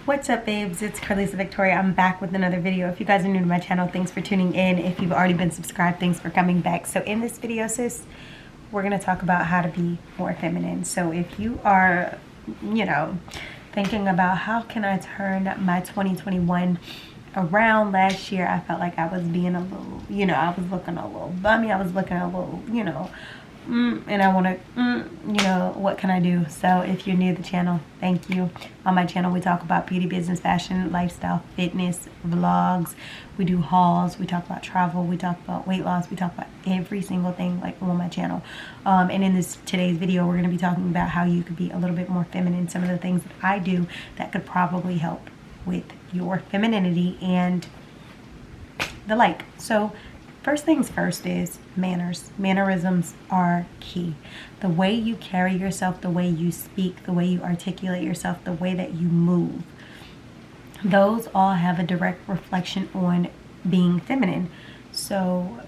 What's up, babes? It's Carlisa Victoria. I'm back with another video. If you guys are new to my channel, thanks for tuning in. If you've already been subscribed, thanks for coming back. So in this video, sis, we're going to talk about how to be more feminine. So if you are, thinking about how can I turn my 2021 around, last year I felt like I was being a little, I was looking a little bummy. I was looking a little, and I want to, what can I do? So if you're new to the channel, thank you. On my channel, we talk about beauty, business, fashion, lifestyle, fitness, vlogs. We do hauls. We talk about travel. We talk about weight loss. We talk about every single thing like on my channel. And in today's video, we're going to be talking about how you could be a little bit more feminine. Some of the things that I do that could probably help with your femininity and the like. So first things first is manners. Mannerisms are key. The way you carry yourself, the way you speak, the way you articulate yourself, the way that you move, those all have a direct reflection on being feminine. So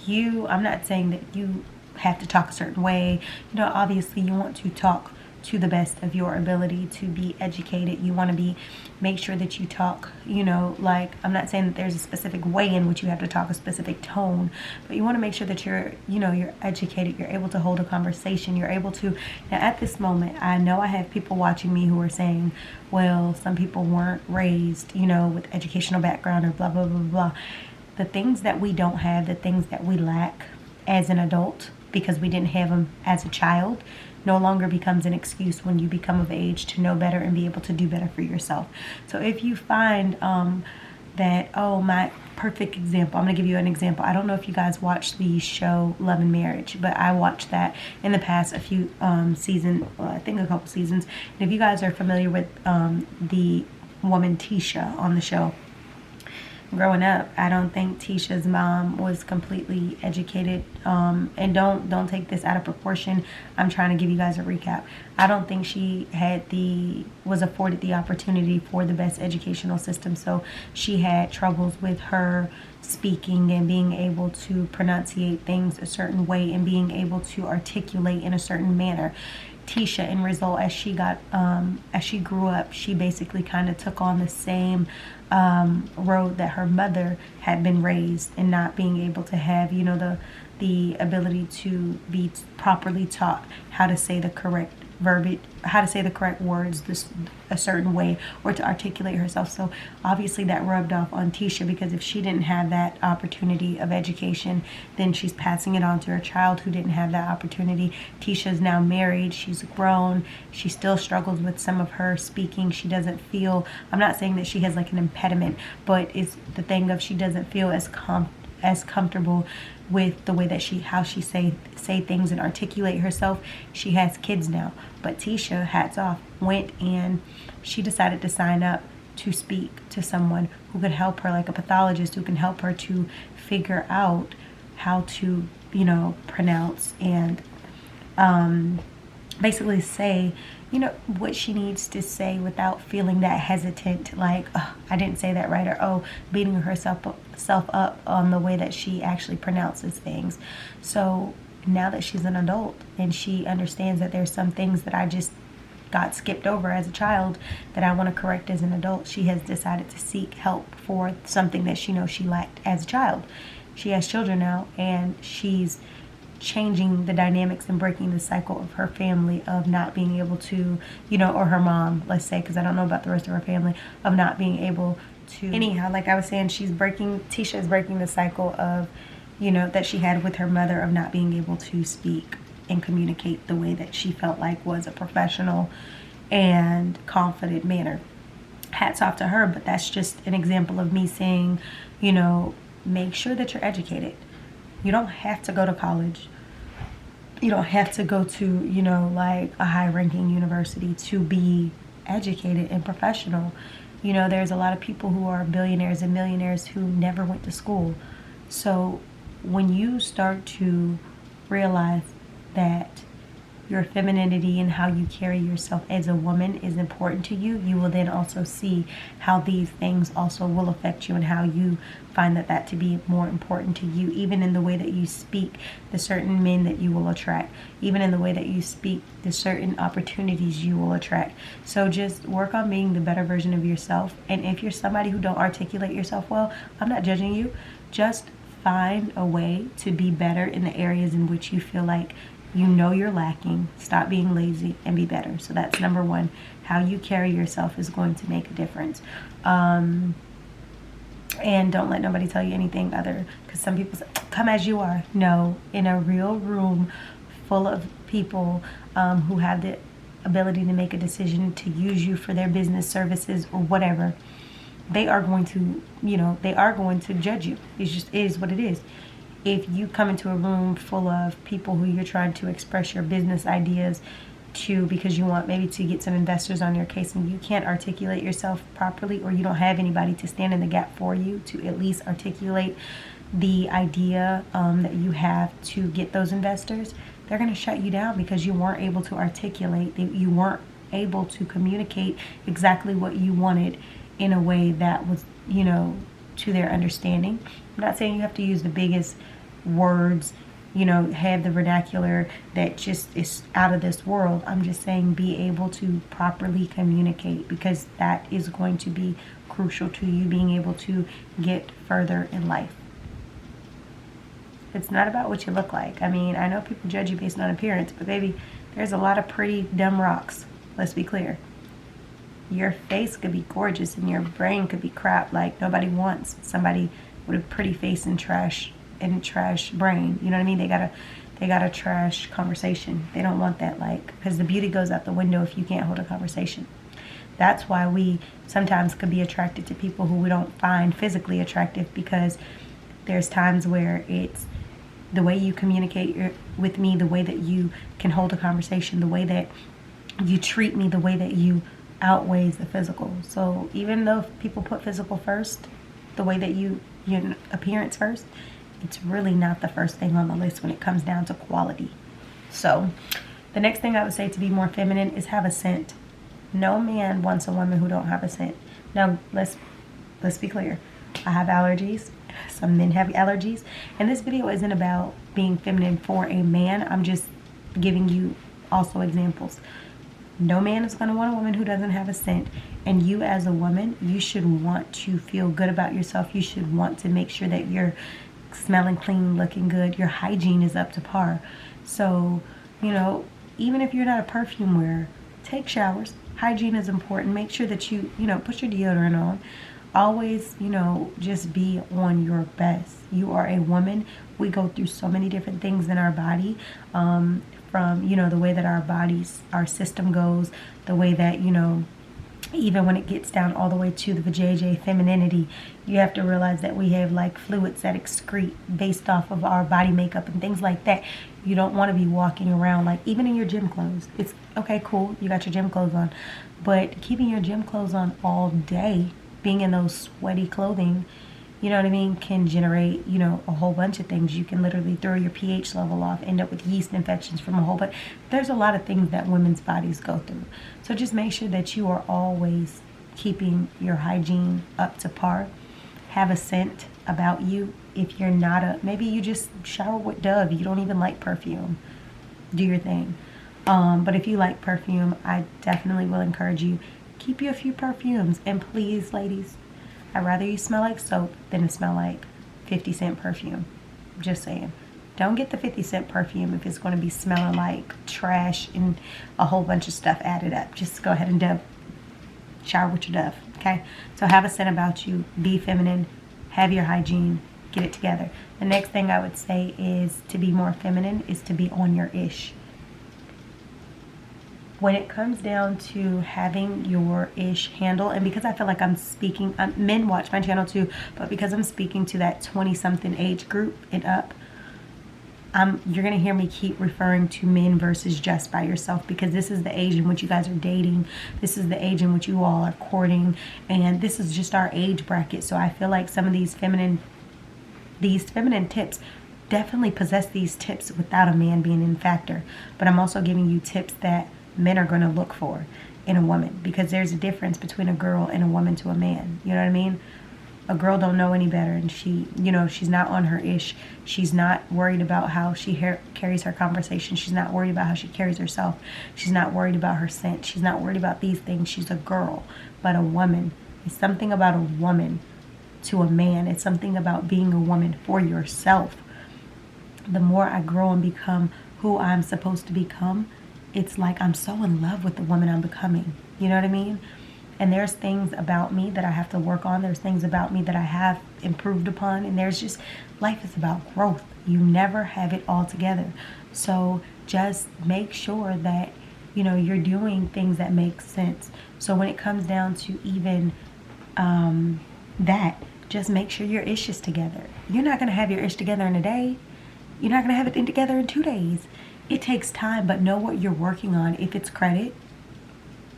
I'm not saying that you have to talk a certain way. Obviously you want to talk to the best of your ability to be educated. You want to make sure that you talk, like, I'm not saying that there's a specific way in which you have to talk a specific tone, but you want to make sure that you're educated, you're able to hold a conversation, you're able to. Now at this moment, I know I have people watching me who are saying, well, some people weren't raised, with educational background or blah, blah, blah, blah. The things that we don't have, the things that we lack as an adult because we didn't have them as a child, no longer becomes an excuse when you become of age to know better and be able to do better for yourself. So if you find that, my perfect example, I'm going to give you an example. I don't know if you guys watched the show Love and Marriage, but I watched that in the past a few seasons, I think a couple seasons. And if you guys are familiar with the woman Tisha on the show, growing up, I don't think Tisha's mom was completely educated, and don't take this out of proportion. I'm trying to give you guys a recap. I don't think she was afforded the opportunity for the best educational system, so she had troubles with her speaking and being able to pronunciate things a certain way and being able to articulate in a certain manner. Tisha, in result, as she grew up, she basically kind of took on the same road that her mother had been raised, and not being able to have, the ability to be properly taught how to say the correct verbiage, how to say the correct words a certain way, or to articulate herself. So obviously that rubbed off on Tisha, because if she didn't have that opportunity of education, then she's passing it on to her child who didn't have that opportunity. Tisha's now married, she's grown, she still struggles with some of her speaking. She doesn't feel, I'm not saying that she has like an impediment, but it's the thing of she doesn't feel as comfortable with the way that how she say things and articulate herself. She has kids now, but Tisha, hats off, went and she decided to sign up to speak to someone who could help her, like a pathologist who can help her to figure out how to pronounce and basically say what she needs to say without feeling that hesitant, like, oh, I didn't say that right, or beating herself up on the way that she actually pronounces things. So now that she's an adult and she understands that there's some things that I just got skipped over as a child that I want to correct as an adult, she has decided to seek help for something that she knows she lacked as a child. She has children now, and she's changing the dynamics and breaking the cycle of her family of not being able to, or her mom, let's say, because I don't know about the rest of her family, of not being able to. Anyhow, like I was saying, Tisha is breaking the cycle of, that she had with her mother, of not being able to speak and communicate the way that she felt like was a professional and confident manner. Hats off to her, but that's just an example of me saying, make sure that you're educated. You don't have to go to college. You don't have to go to, like a high-ranking university to be educated and professional. There's a lot of people who are billionaires and millionaires who never went to school. So when you start to realize that your femininity and how you carry yourself as a woman is important to you, you will then also see how these things also will affect you and how you find that to be more important to you, even in the way that you speak, the certain men that you will attract, even in the way that you speak, the certain opportunities you will attract. So just work on being the better version of yourself. And if you're somebody who don't articulate yourself well, I'm not judging you. Just find a way to be better in the areas in which you feel like you know you're lacking. Stop being lazy and be better. So that's number one. How you carry yourself is going to make a difference. And don't let nobody tell you anything other, because some people say, come as you are. No, in a real room full of people who have the ability to make a decision to use you for their business services or whatever, they are going to, they are going to judge you. It is what it is. If you come into a room full of people who you're trying to express your business ideas to because you want maybe to get some investors on your case and you can't articulate yourself properly, or you don't have anybody to stand in the gap for you to at least articulate the idea that you have to get those investors, they're going to shut you down because you weren't able to articulate, you weren't able to communicate exactly what you wanted in a way that was, to their understanding. I'm not saying you have to use the biggest words, have the vernacular that just is out of this world. I'm just saying be able to properly communicate, because that is going to be crucial to you being able to get further in life. It's not about what you look like. I mean, I know people judge you based on appearance, but baby, there's a lot of pretty dumb rocks. Let's be clear. Your face could be gorgeous and your brain could be crap. Like, nobody wants somebody with a pretty face and trash brain. You know what I mean? They got a trash conversation. They don't want that, like, because the beauty goes out the window if you can't hold a conversation. That's why we sometimes could be attracted to people who we don't find physically attractive, because there's times where it's the way you communicate with me, the way that you can hold a conversation, the way that you treat me, the way that you outweighs the physical. So even though people put physical first, the way that your appearance first, it's really not the first thing on the list when it comes down to quality. So the next thing I would say to be more feminine is have a scent. No man wants a woman who don't have a scent. Now let's be clear. I have allergies. Some men have allergies. And this video isn't about being feminine for a man. I'm just giving you also examples. No man is going to want a woman who doesn't have a scent. And you as a woman, you should want to feel good about yourself. You should want to make sure that you're smelling clean, looking good. Your hygiene is up to par. So, even if you're not a perfume wearer, take showers. Hygiene is important. Make sure that you, put your deodorant on. Always, just be on your best. You are a woman. We go through so many different things in our body. From, the way that our system goes, the way that, even when it gets down all the way to the vajayjay femininity, you have to realize that we have like fluids that excrete based off of our body makeup and things like that. You don't want to be walking around like, even in your gym clothes. It's okay, cool, you got your gym clothes on, but keeping your gym clothes on all day, being in those sweaty clothing, can generate, a whole bunch of things. You can literally throw your pH level off, end up with yeast infections from a whole, but there's a lot of things that women's bodies go through. So just make sure that you are always keeping your hygiene up to par. Have a scent about you. If you're not maybe you just shower with Dove. You don't even like perfume. Do your thing. But if you like perfume, I definitely will encourage you. Keep you a few perfumes. And please, ladies, I'd rather you smell like soap than to smell like 50-cent perfume. Just saying. Don't get the 50-cent perfume if it's going to be smelling like trash and a whole bunch of stuff added up. Just go ahead and shower with your Dove, okay? So have a scent about you. Be feminine. Have your hygiene. Get it together. The next thing I would say is to be more feminine is to be on your ish. When it comes down to having your ish handle, and because I feel like I'm speaking, men watch my channel too, but because I'm speaking to that 20-something age group and up, you're going to hear me keep referring to men versus just by yourself, because this is the age in which you guys are dating. This is the age in which you all are courting, and this is just our age bracket. So I feel like some of these feminine tips definitely possess these tips without a man being in factor. But I'm also giving you tips that men are going to look for in a woman, because there's a difference between a girl and a woman to a man. You know what I mean? A girl don't know any better, and she, you know, she's not on her ish. She's not worried about how she carries her conversation. She's not worried about how she carries herself. She's not worried about her scent. She's not worried about these things. She's a girl. But a woman, it's something about a woman to a man. It's something about being a woman for yourself. The more I grow and become who I'm supposed to become, it's like I'm so in love with the woman I'm becoming. You know what I mean? And there's things about me that I have to work on. There's things about me that I have improved upon. And there's just, life is about growth. You never have it all together. So just make sure that, you know, you're doing things that make sense. So when it comes down to even that, just make sure your ish is together. You're not going to have your ish together in a day. You're not going to have it together in 2 days. It takes time, but know what you're working on. If it's credit,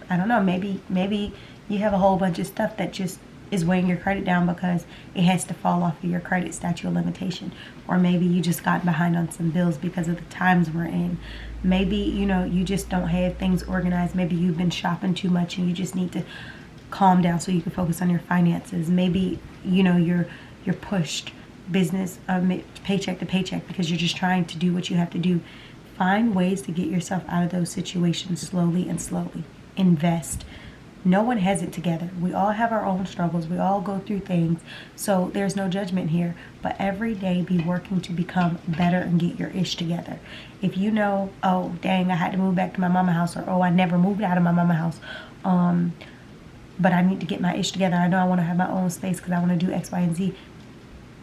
I don't know, maybe you have a whole bunch of stuff that just is weighing your credit down because it has to fall off of your credit statute of limitation. Or maybe you just got behind on some bills because of the times we're in. Maybe, you know, you just don't have things organized. Maybe you've been shopping too much and you just need to calm down so you can focus on your finances. Maybe, you know, you're pushed business paycheck to paycheck because you're just trying to do what you have to do. Find ways to get yourself out of those situations slowly and slowly. Invest. No one has it together. We all have our own struggles. We all go through things. So there's no judgment here. But every day be working to become better and get your ish together. If you know, oh, dang, I had to move back to my mama house, or oh, I never moved out of my mama house, but I need to get my ish together. I know I want to have my own space because I want to do X, Y, and Z.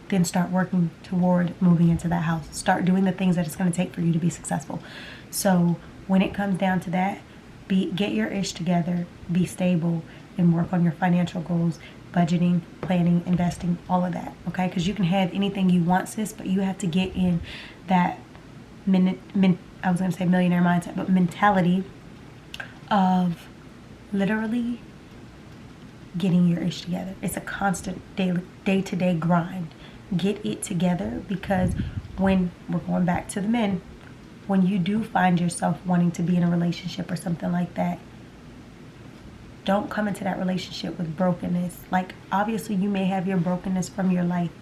Then start working toward moving into that house. Start doing the things that it's going to take for you to be successful. So when it comes down to that, get your ish together, be stable, and work on your financial goals, budgeting, planning, investing, all of that, okay? Because you can have anything you want, sis, but you have to get in that, I was going to say millionaire mindset, but mentality of literally getting your ish together. It's a constant day-to-day grind. Get it together, because when we're going back to the men, when you do find yourself wanting to be in a relationship or something like that, don't come into that relationship with brokenness. Like, obviously you may have your brokenness from your life,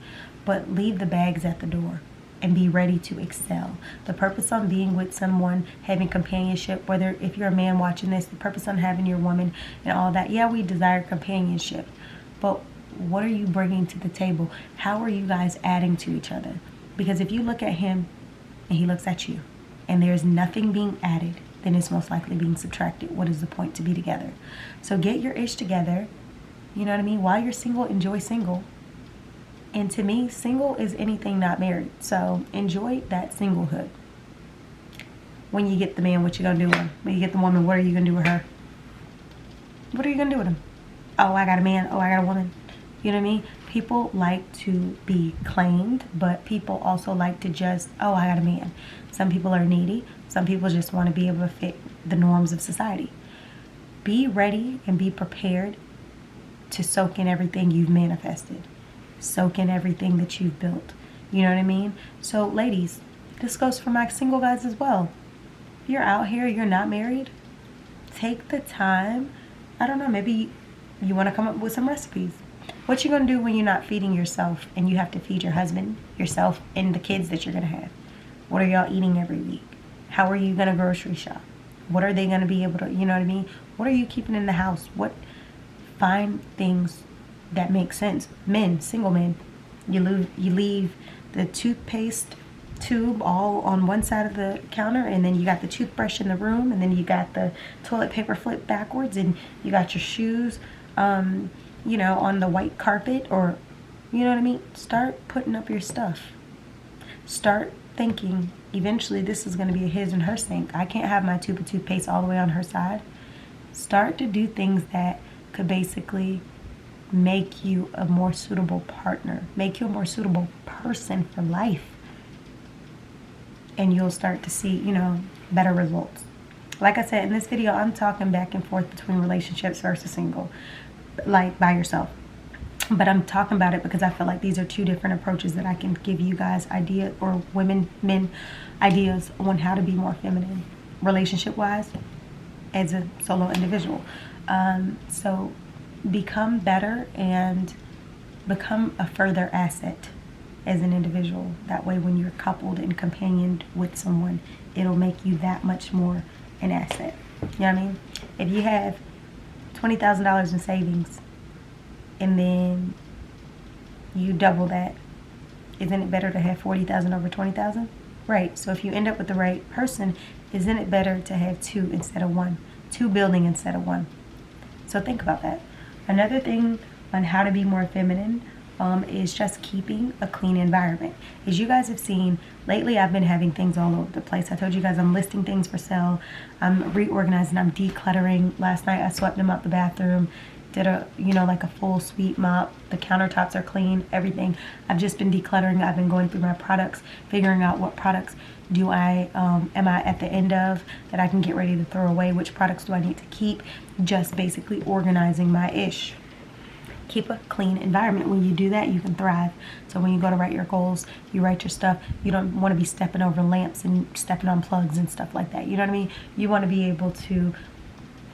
but leave the bags at the door and be ready to excel. The purpose on being with someone, having companionship, whether if you're a man watching this, the purpose on having your woman and all that, yeah, we desire companionship, but what are you bringing to the table? How are you guys adding to each other? Because if you look at him and he looks at you and there's nothing being added, then it's most likely being subtracted. What is the point to be together? So get your ish together. You know what I mean? While you're single, enjoy single. And to me, single is anything not married. So enjoy that singlehood. When you get the man, what you gonna do with him? When you get the woman, what are you gonna do with her? What are you gonna do with him? Oh, I got a man. Oh, I got a woman. You know what I mean? People like to be claimed, but people also like to just, oh, I got a man. Some people are needy. Some people just want to be able to fit the norms of society. Be ready and be prepared to soak in everything you've manifested. Soak in everything that you've built. You know what I mean? So, ladies, this goes for my single guys as well. If you're out here, you're not married, take the time. I don't know, maybe you want to come up with some recipes. What you gonna do when you're not feeding yourself and you have to feed your husband, yourself, and the kids that you're gonna have? What are y'all eating every week? How are you gonna grocery shop? What are they gonna be able to, you know what I mean? What are you keeping in the house? Find things that make sense. Men, single men, you leave the toothpaste tube all on one side of the counter, and then you got the toothbrush in the room, and then you got the toilet paper flipped backwards, and you got your shoes you know, on the white carpet, or, you know what I mean? Start putting up your stuff. Start thinking, eventually this is going to be a his and her sink. I can't have my tube of toothpaste all the way on her side. Start to do things that could basically make you a more suitable partner, make you a more suitable person for life. And you'll start to see, you know, better results. Like I said, in this video, I'm talking back and forth between relationships versus single, like by yourself. But I'm talking about it because I feel like these are two different approaches that I can give you guys idea, or women, men, ideas on how to be more feminine relationship wise as a solo individual. So become better and become a further asset as an individual. That way when you're coupled and companioned with someone, it'll make you that much more an asset. You know what I mean? If you have $20,000 in savings and then you double that, isn't it better to have 40,000 over 20,000? Right. So if you end up with the right person, isn't it better to have two instead of one? Two building instead of one. So think about that. Another thing on how to be more feminine is just keeping a clean environment. As you guys have seen, lately I've been having things all over the place. I told you guys I'm listing things for sale. I'm reorganizing, I'm decluttering. Last night I swept them out the bathroom, did a, like a full sweep mop. The countertops are clean, everything. I've just been decluttering. I've been going through my products, figuring out what products am I at the end of that I can get ready to throw away, which products do I need to keep, just basically organizing my ish. Keep a clean environment. When you do that, you can thrive. So when you go to write your goals, you write your stuff, you don't want to be stepping over lamps and stepping on plugs and stuff like that. You know what I mean? You want to be able to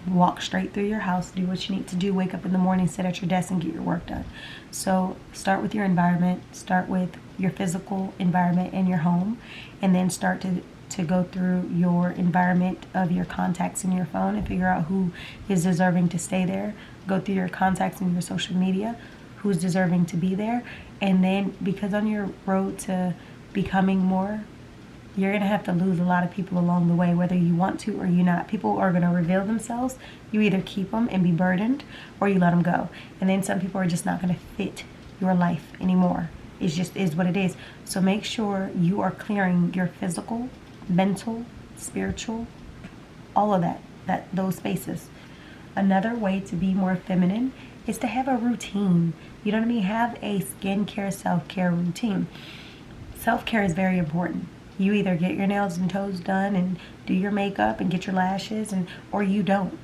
walk straight through your house, do what you need to do, wake up in the morning, sit at your desk and get your work done. So start with your environment, start with your physical environment in your home, and then start to go through your environment of your contacts in your phone and figure out who is deserving to stay there. Go through your contacts in your social media, who's deserving to be there. And then, because on your road to becoming more, you're going to have to lose a lot of people along the way, whether you want to or you not. People are going to reveal themselves. You either keep them and be burdened, or you let them go. And then some people are just not going to fit your life anymore. It just is what it is. So make sure you are clearing your physical, mental, spiritual, all of those spaces. Another way to be more feminine is to have a routine. You know what I mean? Have a skincare, self-care routine. Self-care is very important. You either get your nails and toes done and do your makeup and get your lashes, or you don't.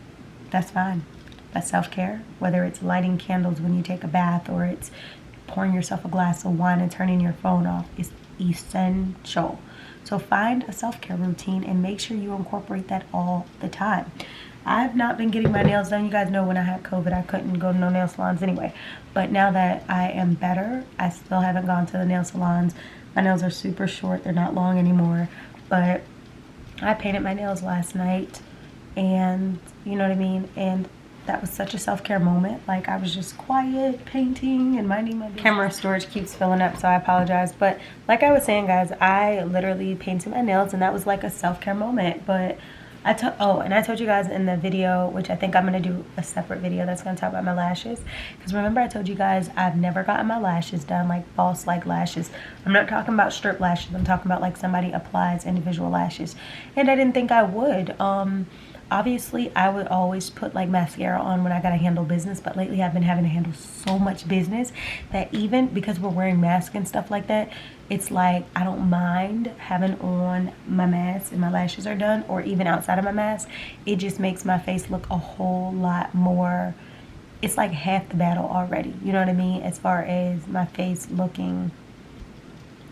That's fine. That's self-care. Whether it's lighting candles when you take a bath, or it's pouring yourself a glass of wine and turning your phone off, is essential. So find a self-care routine and make sure you incorporate that all the time. I've not been getting my nails done. You guys know when I had COVID, I couldn't go to no nail salons anyway. But now that I am better, I still haven't gone to the nail salons. My nails are super short. They're not long anymore. But I painted my nails last night, and you know what I mean? And that was such a self-care moment. Like, I was just quiet, painting and minding my business. Camera storage keeps filling up, so I apologize. But like I was saying, guys, I literally painted my nails, and that was like a self-care moment. But I told you guys in the video, which I think I'm going to do a separate video that's going to talk about my lashes. Because remember I told you guys I've never gotten my lashes done, like false like lashes. I'm not talking about strip lashes. I'm talking about like somebody applies individual lashes. And I didn't think I would. Obviously, I would always put like mascara on when I gotta handle business, but lately I've been having to handle so much business that even because we're wearing masks and stuff like that, it's like I don't mind having on my mask and my lashes are done, or even outside of my mask. It just makes my face look a whole lot more, it's like half the battle already, you know what I mean, as far as my face looking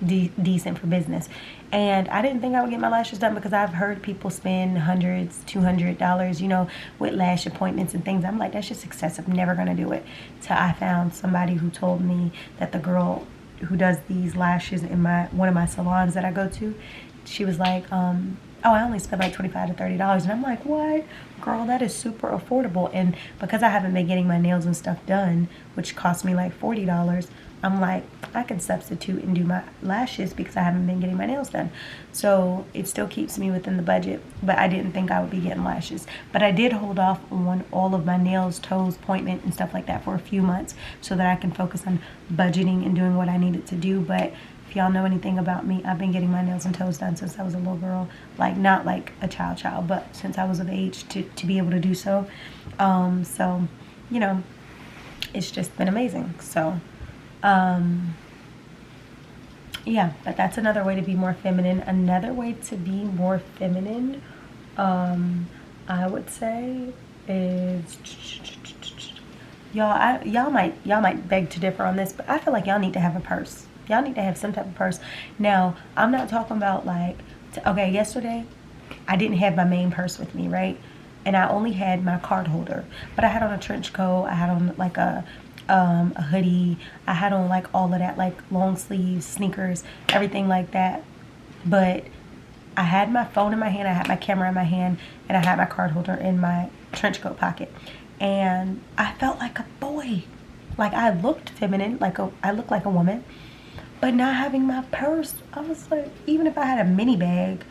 decent for business. And I didn't think I would get my lashes done because I've heard people spend hundreds, $200, you know, with lash appointments and things. I'm like, that's just excessive. I'm never gonna do it. Till I found somebody who told me that the girl who does these lashes in one of my salons that I go to, she was like, oh, I only spent like $25 to $30. And I'm like, what? Girl, that is super affordable. And because I haven't been getting my nails and stuff done, which cost me like $40, I'm like, I can substitute and do my lashes because I haven't been getting my nails done. So it still keeps me within the budget, but I didn't think I would be getting lashes. But I did hold off on all of my nails, toes, appointment and stuff like that for a few months so that I can focus on budgeting and doing what I needed to do. But if y'all know anything about me, I've been getting my nails and toes done since I was a little girl. Like, not like a child, but since I was of age to be able to do so. So, you know, it's just been amazing. So, yeah, but that's another way to be more feminine. Another way to be more feminine, I would say, is y'all might beg to differ on this, but I feel like y'all need to have a purse. Y'all need to have some type of purse. Now, I'm not talking about like, okay, yesterday I didn't have my main purse with me, right? And I only had my card holder, but I had on a trench coat. I had on like a hoodie. I had on like all of that, like long sleeves, sneakers, everything like that. But I had my phone in my hand, I had my camera in my hand, and I had my card holder in my trench coat pocket. And I felt like a boy. Like I looked feminine, I looked like a woman. But not having my purse, I was like, even if I had a mini bag,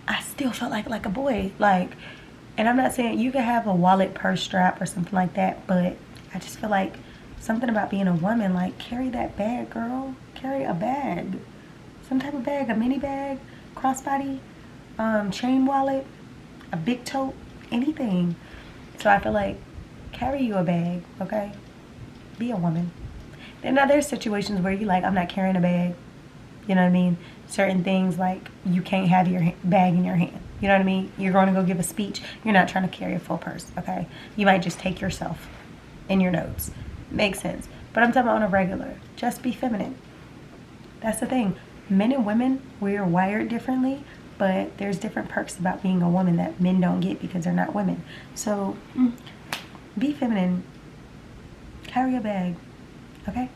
I still felt like a boy. Like, and I'm not saying you could have a wallet, purse strap or something like that, but I just feel like something about being a woman, like carry that bag, girl. Carry a bag. Some type of bag, a mini bag, crossbody, chain wallet, a big tote, anything. So I feel like carry you a bag, okay? Be a woman. And now there's situations where you like, I'm not carrying a bag. You know what I mean? Certain things like you can't have your bag in your hand. You know what I mean? You're going to go give a speech. You're not trying to carry a full purse, okay? You might just take yourself and your notes. Makes sense. But I'm talking about on a regular. Just be feminine. That's the thing. Men and women, we're wired differently, but there's different perks about being a woman that men don't get because they're not women. So be feminine. Carry a bag. Okay?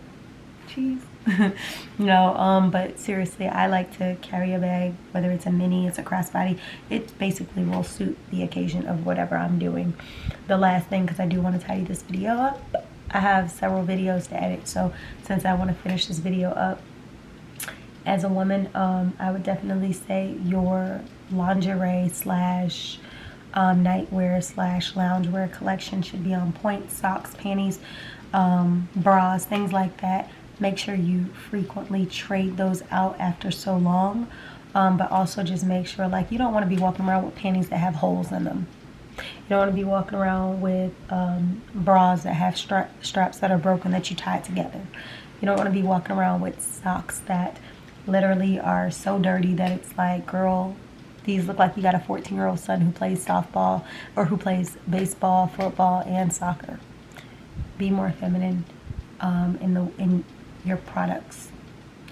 Cheese. No, but seriously, I like to carry a bag, whether it's a mini, it's a crossbody. It basically will suit the occasion of whatever I'm doing. The last thing, because I do want to tidy this video up, I have several videos to edit, so since I want to finish this video up, as a woman, I would definitely say your lingerie slash nightwear slash loungewear collection should be on point. Socks, panties, bras, things like that. Make sure you frequently trade those out after so long, but also just make sure, like, you don't want to be walking around with panties that have holes in them. You don't want to be walking around with bras that have straps that are broken that you tie together. You don't want to be walking around with socks that literally are so dirty that it's like, girl, these look like you got a 14-year-old son who plays softball or who plays baseball, football, and soccer. Be more feminine in your products.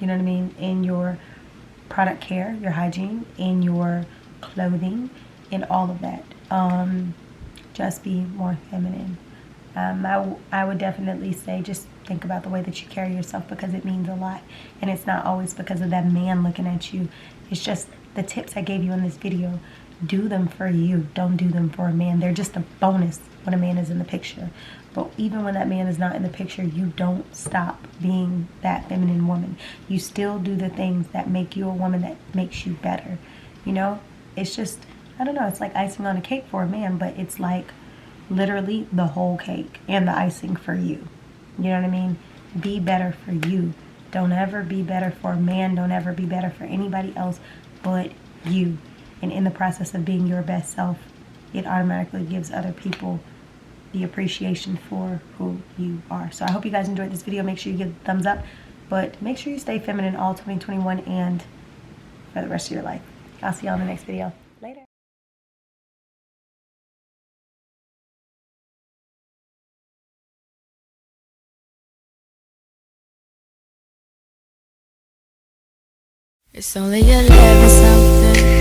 You know what I mean? In your product care, your hygiene, in your clothing, in all of that. Just be more feminine. I would definitely say just think about the way that you carry yourself, because it means a lot. And it's not always because of that man looking at you. It's just the tips I gave you in this video. Do them for you. Don't do them for a man. They're just a bonus when a man is in the picture. But even when that man is not in the picture, you don't stop being that feminine woman. You still do the things that make you a woman, that makes you better. You know? It's just, I don't know, it's like icing on a cake for a man, but it's like literally the whole cake and the icing for you. You know what I mean? Be better for you. Don't ever be better for a man. Don't ever be better for anybody else but you. And in the process of being your best self, it automatically gives other people the appreciation for who you are. So I hope you guys enjoyed this video. Make sure you give it a thumbs up. But make sure you stay feminine all 2021 and for the rest of your life. I'll see y'all in the next video. Later. It's only 11 something.